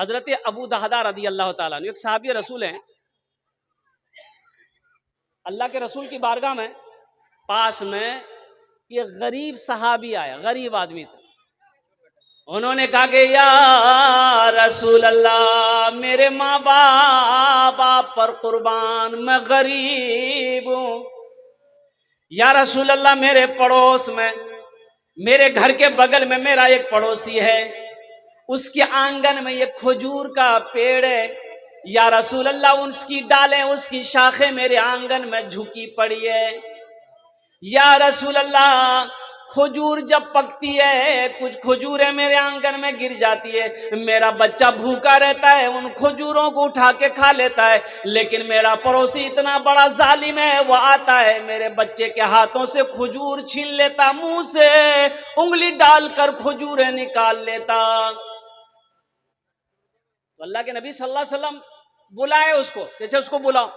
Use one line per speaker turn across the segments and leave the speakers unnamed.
हजरत अबू दहदा रदी अल्लाह ताला अन्हु एक सहाबी रसूल हैं। अल्लाह के रसूल की बारगाह में पास में ये गरीब सहाबी आया, गरीब आदमी था। उन्होंने कहा कि या रसूल अल्लाह, मेरे माँ बाप पर कुर्बान, मैं गरीब हूँ। या रसूल अल्लाह, मेरे पड़ोस में, मेरे घर के बगल में मेरा एक पड़ोसी है, उसके आंगन में एक खजूर का पेड़ है। या रसूल अल्लाह, उसकी डालें, उसकी शाखें मेरे आंगन में झुकी पड़ी है। या रसूल अल्लाह, खजूर जब पकती है, कुछ खजूरें मेरे आंगन में गिर जाती है, मेरा बच्चा भूखा रहता है, उन खजूरों को उठा के खा लेता है। लेकिन मेरा पड़ोसी इतना बड़ा जालिम है, वो आता है मेरे बच्चे के हाथों से खजूर छीन लेता, मुंह से उंगली डालकर खजूरें निकाल लेता। तो अल्लाह के नबी सल्लल्लाहु अलैहि वसल्लम बुलाए उसको, कैसे उसको बुलाओ,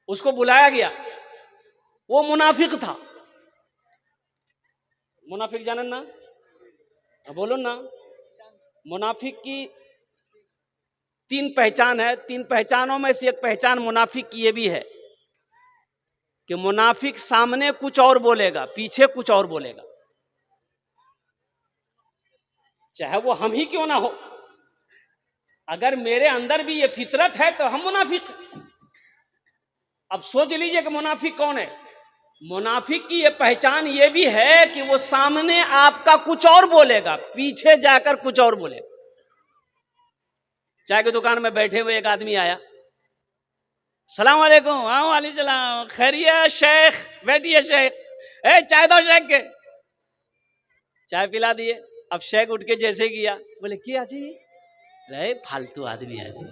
उसको बुलाया गया। वो मुनाफिक था। मुनाफिक जानन ना, बोलो ना। मुनाफिक की 3 पहचान है। 3 पहचानों में से एक पहचान मुनाफिक की ये भी है कि मुनाफिक सामने कुछ और बोलेगा, पीछे कुछ और बोलेगा, चाहे वो हम ही क्यों ना हो। अगर मेरे अंदर भी ये फितरत है तो हम मुनाफिक। अब सोच लीजिए कि मुनाफिक कौन है। मुनाफिक की ये पहचान ये भी है कि वो सामने आपका कुछ और बोलेगा, पीछे जाकर कुछ और बोलेगा। चाय की दुकान में बैठे हुए एक आदमी आया, सलाम वालेकुम। हाँ वालेकुम सलाम, खैरियत शेख, बैठिए शेख, चाय दो शेख के। चाय पिला दिए। अब शेख उठ के जैसे गया, बोले क्या चाहिए? रहे फालतू आदमी है जी,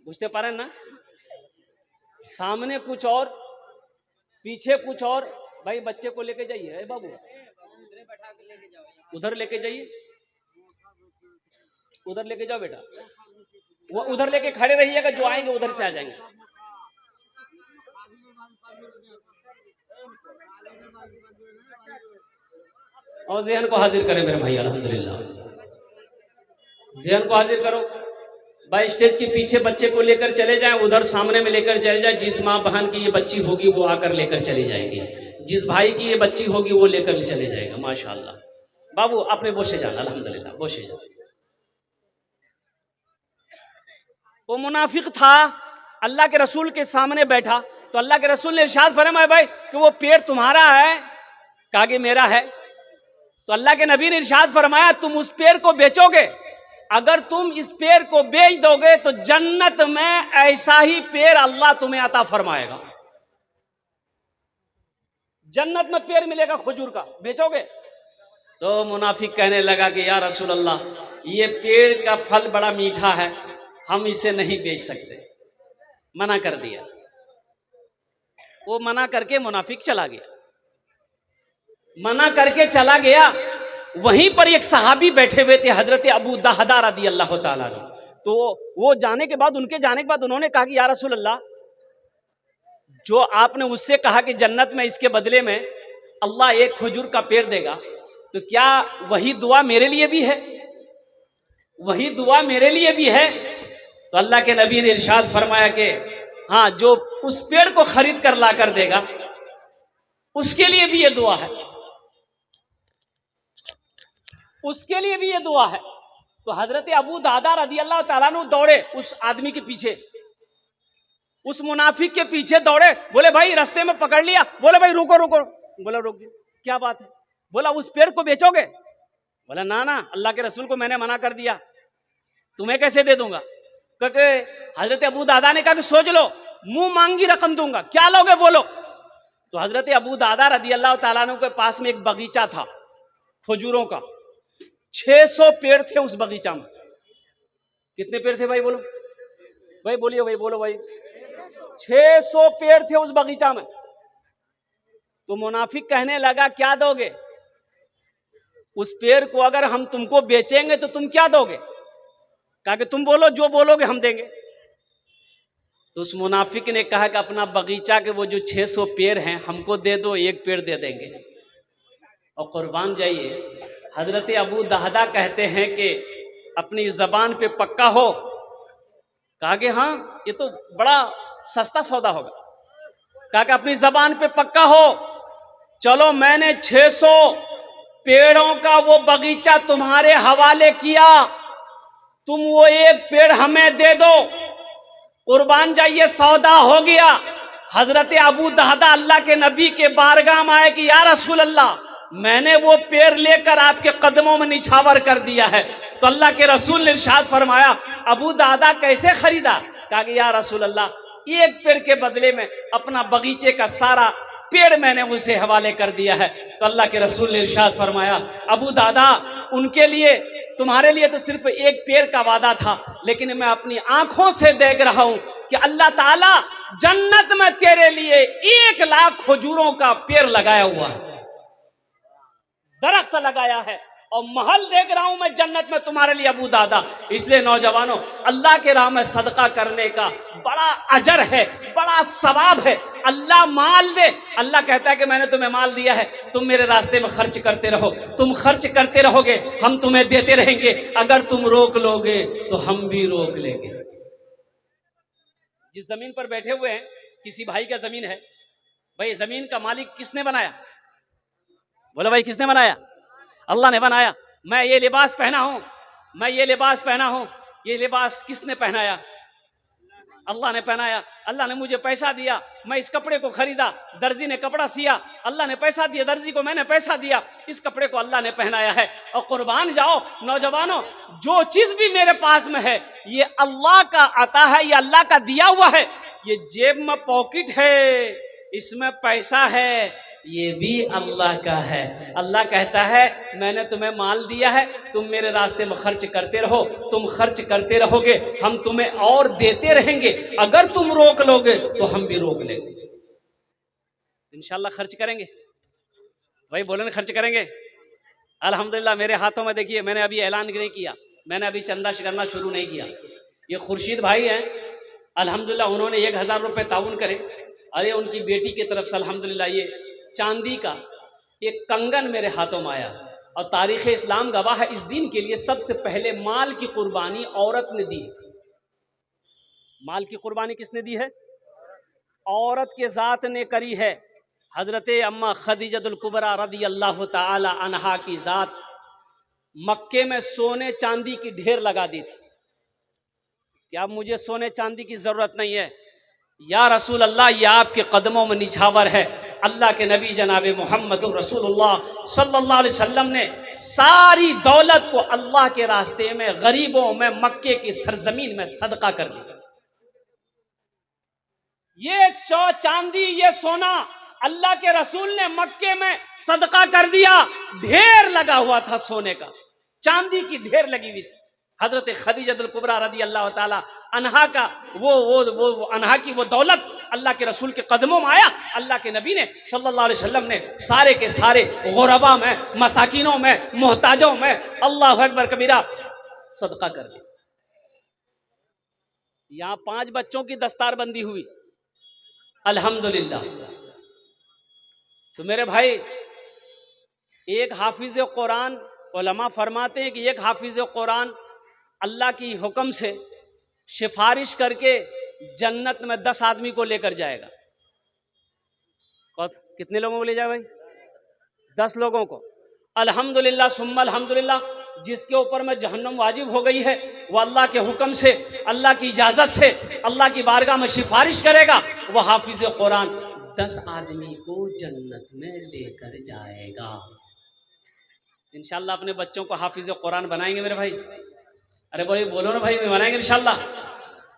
बुझते पारे ना, सामने कुछ और, पीछे कुछ और। भाई बच्चे को लेके जाइए, है बाबू, उधर लेके जाइए, उधर लेके जाओ बेटा, वो उधर लेके खड़े रहिएगा, जो आएंगे उधर से आ जाएंगे। और ज़हन को हाजिर करें मेरे भाई, अल्हम्दुलिल्लाह, ज़हन को हाजिर करो। भाई स्टेज के पीछे बच्चे को लेकर चले जाएं, उधर सामने में लेकर चले जाएं। जिस माँ बहन की ये बच्ची होगी वो आकर लेकर चली जाएगी, जिस भाई की ये बच्ची होगी वो लेकर चले जाएगा। माशाअल्लाह। बाबू अपने बोशे जाना, अल्हम्दुलिल्लाह, बोशे जाना। वो मुनाफिक था, अल्लाह के रसूल के सामने बैठा तो अल्लाह के रसूल ने इरशाद फरमाया भाई कि वो पेड़ तुम्हारा है? कहा कि मेरा है। तो अल्लाह के नबी ने इरशाद फरमाया तुम उस पेड़ को बेचोगे? अगर तुम इस पेड़ को बेच दोगे तो जन्नत में ऐसा ही पेड़ अल्लाह तुम्हें अता फरमाएगा। जन्नत में पेड़ मिलेगा खजूर का, बेचोगे? तो मुनाफिक कहने लगा कि या रसूल अल्लाह, ये पेड़ का फल बड़ा मीठा है, हम इसे नहीं बेच सकते, मना कर दिया। वो मना करके मुनाफिक चला गया, मना करके चला गया। वहीं पर एक सहाबी बैठे हुए थे, हजरत अबू दहदा रदी अल्लाह ताला अन्हु। तो वो जाने के बाद, उनके जाने के बाद उन्होंने कहा कि या रसूल अल्लाह, जो आपने उससे कहा कि जन्नत में इसके बदले में अल्लाह एक खजूर का पेड़ देगा, तो क्या वही दुआ मेरे लिए भी है? वही दुआ मेरे लिए भी है? तो अल्लाह के नबी ने इरशाद फरमाया कि हाँ, जो उस पेड़ को खरीद कर ला कर देगा उसके लिए भी ये दुआ है, उसके लिए भी ये दुआ है। तो हजरत अबू दादा रदी अल्लाह ताला अन्हु दौड़े उस आदमी के पीछे, उस मुनाफिक के पीछे दौड़े। बोले भाई रास्ते में पकड़ लिया, बोले भाई रुको रुको। बोला रुक, क्या बात है? बोला उस पेड़ को बेचोगे? बोला ना ना, अल्लाह के रसूल को मैंने मना कर दिया, तुम्हें कैसे दे दूंगा? क्योंकि हजरत अबू दादा ने कहा कि सोच लो, मुंह मांगी रकम दूंगा, क्या लोगे बोलो। तो हजरत अबू दादा रदी अल्लाह ताला अन्हु के पास में एक बगीचा था खजूरों का, 600 पेड़ थे उस बगीचा में। कितने पेड़ थे भाई बोलो, भाई बोलिए भाई, बोलो भाई, 600 पेड़ थे उस बगीचा में। तो मुनाफिक कहने लगा क्या दोगे? उस पेड़ को अगर हम तुमको बेचेंगे तो तुम क्या दोगे? कहा कि तुम बोलो, जो बोलोगे हम देंगे। तो उस मुनाफिक ने कहा कि अपना बगीचा के वो जो 600 पेड़ हैं हमको दे दो, एक पेड़ दे देंगे। और कुर्बान जाइए, हजरत अबू दहदा कहते हैं कि अपनी जबान पे पक्का हो। कहा कि हाँ ये तो बड़ा सस्ता सौदा होगा। कहा कि अपनी जबान पे पक्का हो, चलो मैंने 600 पेड़ों का वो बगीचा तुम्हारे हवाले किया, तुम वो एक पेड़ हमें दे दो, कुर्बान जाइए, सौदा हो गया। हजरत अबू दहदा अल्लाह के नबी के बारगाह में आए कि या रसूल अल्लाह, मैंने वो पेड़ लेकर आपके कदमों में निछावर कर दिया है। तो अल्लाह के रसूल ने इरशाद फरमाया, अबू दहदा कैसे खरीदा? कहा कि या रसूल अल्लाह, एक पेड़ के बदले में अपना बगीचे का सारा पेड़ मैंने उसे हवाले कर दिया है। तो अल्लाह के रसूल ने इरशाद फरमाया, अबू दहदा, उनके लिए, तुम्हारे लिए तो सिर्फ एक पेड़ का वादा था, लेकिन मैं अपनी आंखों से देख रहा हूं कि अल्लाह ताला जन्नत में तेरे लिए 1 लाख खजूरों का पेड़ लगाया हुआ है, दरख्त लगाया है, और महल देख रहा हूं मैं जन्नत में तुम्हारे लिए अबू दादा। इसलिए नौजवानों, अल्लाह के राह में सदका करने का बड़ा अजर है, बड़ा सवाब है। अल्लाह माल दे, अल्लाह कहता है कि मैंने तुम्हें माल दिया है, तुम मेरे रास्ते में खर्च करते रहो, तुम खर्च करते रहोगे, हम तुम्हें देते रहेंगे। अगर तुम रोक लोगे तो हम भी रोक लेंगे। जिस जमीन पर बैठे हुए हैं, किसी भाई का जमीन है, भाई जमीन का मालिक किसने बनाया? बोलो भाई, किसने बनाया? अल्लाह ने बनाया। मैं ये लिबास पहना हूं, मैं ये लिबास पहना हूं, ये लिबास किसने पहनाया? अल्लाह ने पहनाया। अल्लाह ने मुझे पैसा दिया, मैं इस कपड़े को खरीदा, दर्जी ने कपड़ा सिया, अल्लाह ने पैसा दिया, दर्जी को मैंने पैसा दिया, इस कपड़े को अल्लाह ने पहनाया है। और कुर्बान जाओ नौजवानों, जो चीज भी मेरे पास में है ये अल्लाह का अता है, ये अल्लाह का दिया हुआ है। ये जेब में पॉकेट है, इसमें पैसा है, ये भी अल्लाह का है। अल्लाह कहता है मैंने तुम्हें माल दिया है, तुम मेरे रास्ते में खर्च करते रहो, तुम खर्च करते रहोगे, हम तुम्हें और देते रहेंगे। अगर तुम रोक लोगे तो हम भी रोक लेंगे। इंशाल्लाह खर्च करेंगे भाई, बोले ना खर्च करेंगे। अल्हम्दुलिल्लाह मेरे हाथों में देखिए, मैंने अभी ऐलान नहीं किया, मैंने अभी चंदा करना शुरू नहीं किया। ये खुर्शीद भाई हैं, अल्हम्दुलिल्लाह उन्होंने 1000 रुपये ताउन करे। अरे उनकी बेटी की तरफ से अल्हम्दुलिल्लाह ये चांदी का एक कंगन मेरे हाथों में आया। और तारीख़ इस्लाम गवाह है, इस दिन के लिए सबसे पहले माल की कुर्बानी औरत ने दी। माल की कुर्बानी किसने दी है? औरत के ज़ात ने करी है। हज़रत अम्मा खदीजतुल कुबरा रदी अल्लाह ताला अन्हा की ज़ात मक्के में सोने चांदी की ढेर लगा दी थी कि अब मुझे सोने चांदी की ज़रूरत नहीं है, या रसूल अल्लाह, ये आपके कदमों में निछावर है। अल्लाह के नबी जनाब मोहम्मद रसूलुल्लाह सल्लल्लाहु अलैहि वसल्लम ने सारी दौलत को अल्लाह के रास्ते में, गरीबों में, मक्के की सरजमीन में सदका कर दिया। ये चांदी, ये सोना अल्लाह के रसूल ने मक्के में सदका कर दिया। ढेर लगा हुआ था सोने का, चांदी की ढेर लगी हुई थी। हजरत खदीजतुल कुबरा रदी अल्लाह ताला अन्हा का वो अन्हा की वो दौलत अल्लाह के रसूल के कदमों में आया। अल्लाह के नबी ने सल्लल्लाहु अलैहि वसल्लम ने सारे के सारे गुरबा में, मसाकिनों में, मोहताजों में अल्लाह अकबर कबीरा सदका कर दी। यहाँ 5 बच्चों की दस्तारबंदी हुई अल्हम्दुलिल्लाह। तो मेरे भाई, एक हाफिज कुरान, उलमा फरमाते हैं कि एक हाफिज कुरान अल्लाह की हुक्म से सिफारिश करके जन्नत में 10 आदमी को लेकर जाएगा। कितने लोगों को ले जाएगा भाई? 10 लोगों को। अल्हम्दुलिल्लाह सुम्मा अल्हम्दुलिल्लाह, जिसके ऊपर में जहन्नम वाजिब हो गई है, वो अल्लाह के हुक्म से, अल्लाह की इजाज़त से, अल्लाह की बारगाह में सिफारिश करेगा, वो हाफिज कुरान 10 आदमी को जन्नत में लेकर जाएगा। इंशाल्लाह अपने बच्चों को हाफिज कुरान बनाएंगे मेरे भाई। अरे भाई बोलो ना भाई, बनाएंगे इंशाल्लाह।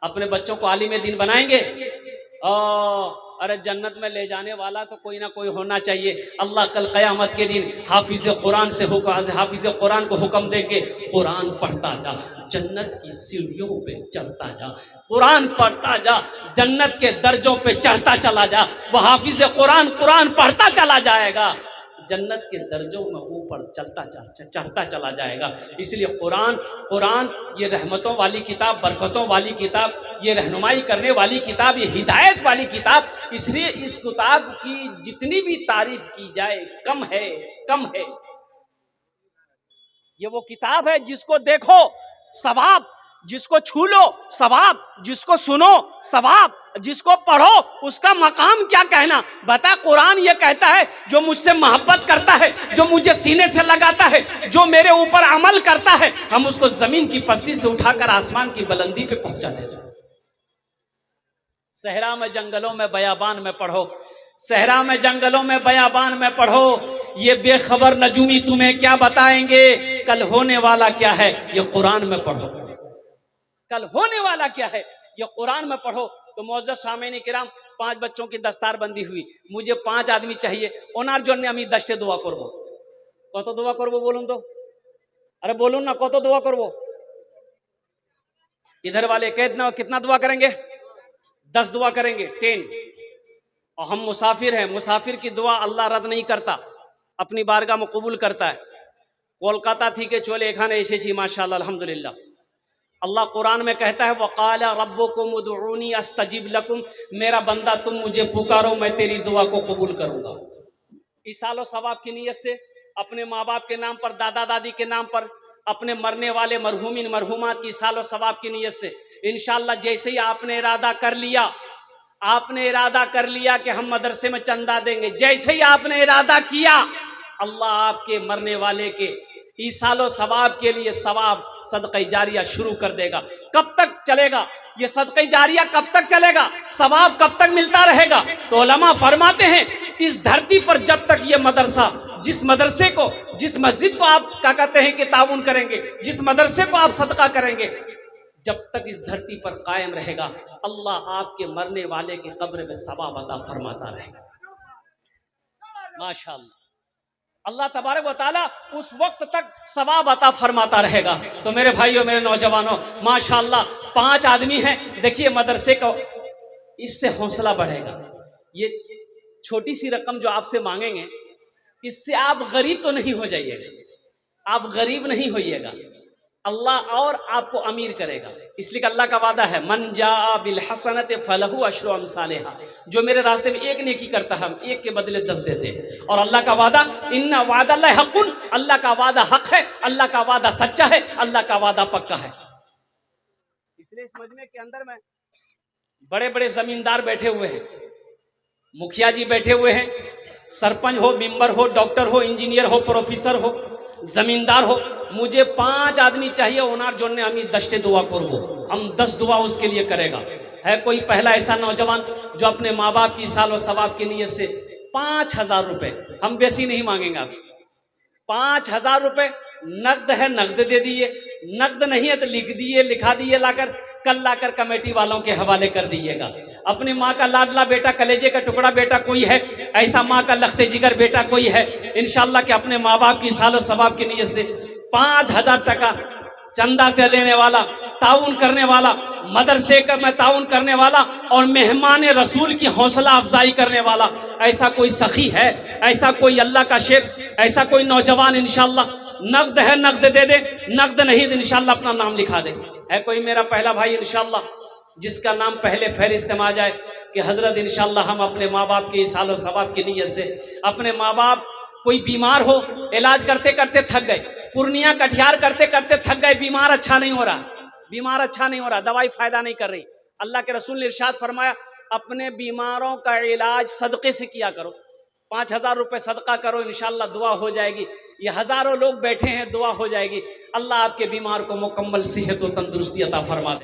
अपने बच्चों को आलिम दीन बनाएंगे। अरे जन्नत में ले जाने वाला तो कोई ना कोई होना चाहिए। अल्लाह कल क़यामत के दिन हाफिज कुरान से हाफिज कुरान को हुक्म देंगे, कुरान पढ़ता जा, जन्नत की सीढ़ियों पे चढ़ता जा, कुरान पढ़ता जा, जन्नत के दर्जों पे चढ़ता चला जा। वह हाफिज कुरान कुरान पढ़ता चला जाएगा, जन्नत के दर्जों में ऊपर चढ़ता चला जाएगा। इसलिए कुरान ये रहमतों वाली किताब, बरकतों वाली किताब, ये रहनुमाई करने वाली किताब, ये हिदायत वाली किताब। इसलिए इस किताब की जितनी भी तारीफ की जाए कम है, कम है। ये वो किताब है जिसको देखो सवाब, जिसको छू लो सवाब, जिसको सुनो सवाब, जिसको पढ़ो उसका मकाम क्या कहना। बता, कुरान ये कहता है जो मुझसे मोहब्बत करता है, जो मुझे सीने से लगाता है, जो मेरे ऊपर अमल करता है, हम उसको जमीन की पस्ती से उठाकर आसमान की बुलंदी पे पहुंचा देगा। सहरा में जंगलों में बयाबान में पढ़ो, सहरा में जंगलों में बयाबान में पढ़ो, ये बेखबर नजूमी तुम्हें क्या बताएंगे, कल होने वाला क्या है ये कुरान में पढ़ो। कल होने वाला क्या है ये कुरान में पढ़ो। तो मौजूद सामईन किराम, 5 बच्चों की दस्तार बंदी हुई, मुझे 5 आदमी चाहिए, ओनार जन्य আমি 10 দোয়া করব। কত দোয়া করব বলুন তো, अरे बोलून ना, কত দোয়া করব। इधर वाले कितना दुआ करेंगे, 10 दुआ करेंगे, 10। और हम मुसाफिर हैं, मुसाफिर की दुआ अल्लाह रद्द नहीं करता, अपनी बारगाह में कबूल करता है। कोलकाता थी के चोले एखाने एसेছি माशाअल्लाह अल्हम्दुलिल्लाह। अल्लाह कुरान में कहता है वक़ाल रब्बुकुम उदऊनी अस्तजिब लकुम, मेरा बंदा तुम मुझे पुकारो मैं तेरी दुआ को कबूल करूंगा। इसालो सवाब की नीयत से अपने माँ बाप के नाम पर, दादा दादी के नाम पर, अपने मरने वाले मरहूमिन मरहूमात की इसालो सवाब की नीयत से इंशाअल्लाह जैसे ही आपने इरादा कर लिया, आपने इरादा कर लिया कि हम मदरसे में चंदा देंगे, जैसे ही आपने इरादा किया अल्लाह आपके मरने वाले के ईसालो सवाब के लिए सवाब सदका जारिया शुरू कर देगा। कब तक चलेगा ये सदका जारिया, कब तक चलेगा, सवाब कब तक मिलता रहेगा। तो उलमा फरमाते हैं इस धरती पर जब तक ये मदरसा, जिस मदरसे को, जिस मस्जिद को आप क्या कहते हैं कि ताउन करेंगे, जिस मदरसे को आप सदका करेंगे, जब तक इस धरती पर कायम रहेगा अल्लाह आपके मरने वाले के कब्र में सवाब अता फरमाता रहेगा। माशाअल्लाह, अल्लाह तबारक व तआला उस वक्त तक सवाब अता फरमाता रहेगा। तो मेरे भाइयों, मेरे नौजवानों, माशाअल्लाह 5 आदमी हैं, देखिए मदरसे का इससे हौसला बढ़ेगा। ये छोटी सी रकम जो आपसे मांगेंगे, इससे आप गरीब तो नहीं हो जाइएगा, आप गरीब नहीं होइएगा, अल्लाह और आपको अमीर करेगा। इसलिए अल्लाह का वादा है मन जाअ बिल हसनति फलहु अशरु अमसालिहा, जो मेरे रास्ते में एक नेकी करता है हम एक के बदले 10 देते हैं। और अल्लाह का वादा इन्ना वादल्लाहि हक़्क़ुन, अल्लाह का वादा हक है, अल्लाह का वादा सच्चा है, अल्लाह का वादा पक्का है। इसलिए इस मजमे के अंदर में बड़े बड़े जमींदार बैठे हुए हैं, मुखिया जी बैठे हुए हैं, सरपंच हो, मेंबर हो, डॉक्टर हो, इंजीनियर हो, प्रोफेसर हो, जमींदार हो, मुझे 5 आदमी चाहिए, ओनार जोड़ने हमें 10 दुआ करबो, हम 10 दुआ उसके लिए करेगा। है कोई पहला ऐसा नौजवान जो अपने माँ बाप की साल व सवाब की नीयत से 5000 रुपए, हम बेसी नहीं मांगेंगे आपसे, 5000 रुपए नकद है नकद दे दिए, नकद नहीं है तो लिख दिए, लिखा दिए लाकर, कल लाकर कमेटी वालों के हवाले कर दीजिएगा। अपनी माँ का लाडला बेटा, कलेजे का टुकड़ा बेटा कोई है, ऐसा माँ का लख्ते जिगर बेटा कोई है, इंशाअल्लाह के अपने माँ बाप की साल व सवाब की नीयत से 5000 टका चंदा देने वाला, ताउन करने वाला, मदरसे का में ताउन करने वाला और मेहमान रसूल की हौसला अफजाई करने वाला, ऐसा कोई सखी है, ऐसा कोई अल्लाह का शेख, ऐसा कोई नौजवान इंशाअल्लाह नकद है नकद दे दे, नकद नहीं तो इंशाअल्लाह अपना नाम लिखा दे। है कोई मेरा पहला भाई इंशाअल्लाह जिसका नाम पहले फहरिस्त में आ जाए कि हजरत इंशाअल्लाह हम अपने माँ बाप के सालो सवाब की नीयत से, अपने माँ बाप कोई बीमार हो, इलाज करते करते थक गए, पूर्णिया कटिहार करते करते थक गए, बीमार अच्छा नहीं हो रहा, बीमार अच्छा नहीं हो रहा, दवाई फायदा नहीं कर रही, अल्लाह के रसूल ने इरशाद फरमाया अपने बीमारों का इलाज सदक़े से किया करो, 5000 रुपए सदका करो, इंशाअल्लाह दुआ हो जाएगी। ये हजारों लोग बैठे हैं, दुआ हो जाएगी। अल्लाह आपके बीमार को मुकम्मल सेहत और तंदुरुस्ती अता फरमा दे।